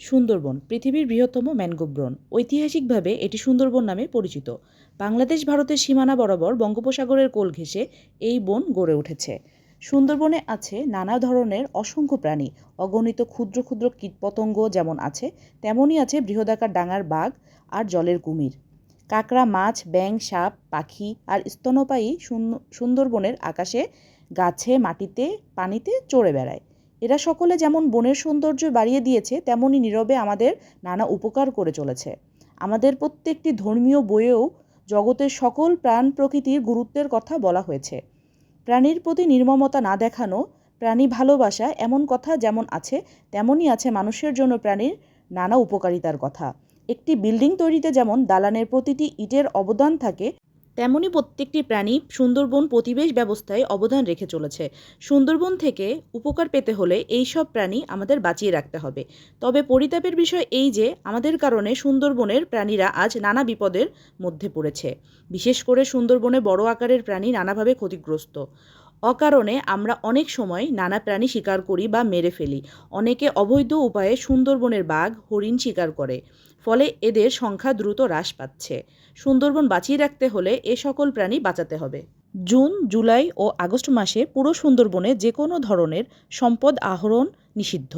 সুন্দরবন পৃথিবীর বৃহত্তম ম্যানগ্রোভ বন। ঐতিহাসিকভাবে এটি সুন্দরবন নামে পরিচিত। বাংলাদেশ ভারতের সীমানা বরাবর বঙ্গোপসাগরের কোল ঘেঁষে এই বন গড়ে উঠেছে। সুন্দরবনে আছে নানা ধরনের অসংখ্য প্রাণী, অগণিত ক্ষুদ্র ক্ষুদ্র কীটপতঙ্গ যেমন আছে, তেমনই আছে বৃহদাকার ডাঙার বাঘ আর জলের কুমির। কাঁকড়া, মাছ, ব্যাঙ, সাপ, পাখি আর স্তন্যপায়ী সুন্দরবনের আকাশে, গাছে, মাটিতে, পানিতে চড়ে বেড়ায়। এরা সকলে যেমন বনের সৌন্দর্য বাড়িয়ে দিয়েছে, তেমনই নীরবে আমাদের নানা উপকার করে চলেছে। আমাদের প্রত্যেকটি ধর্মীয় বইয়েও জগতের সকল প্রাণ প্রকৃতির গুরুত্বের কথা বলা হয়েছে। প্রাণীর প্রতি নির্মমতা না দেখানো, প্রাণী ভালোবাসা, এমন কথা যেমন আছে, তেমনই আছে মানুষের জন্য প্রাণীর নানা উপকারিতার কথা। একটি বিল্ডিং তৈরিতে যেমন দালানের প্রতিটি ইটের অবদান থাকে, তেমনি প্রত্যেকটি প্রাণী সুন্দরবন পরিবেশ ব্যবস্থায় অবদান রেখে চলেছে। সুন্দরবন থেকে উপকার পেতে হলে এই সব প্রাণী আমাদের বাঁচিয়ে রাখতে হবে। তবে পরিতাপের বিষয় এই যে আমাদের কারণে সুন্দরবনের প্রাণীরা আজ নানা বিপদের মধ্যে পড়েছে। বিশেষ করে সুন্দরবনে বড় আকারের প্রাণী নানাভাবে ক্ষতিগ্রস্ত। অকারণে আমরা অনেক সময় নানা প্রাণী শিকার করি বা মেরে ফেলি। অনেকে অবৈধ উপায়ে সুন্দরবনের বাঘ, হরিণ শিকার করে। ফলে এদের সংখ্যা দ্রুত হ্রাস পাচ্ছে। সুন্দরবন বাঁচিয়ে রাখতে হলে এ সকল প্রাণী বাঁচাতে হবে। জুন, জুলাই ও আগস্ট মাসে পুরো সুন্দরবনে যে কোনো ধরনের সম্পদ আহরণ নিষিদ্ধ।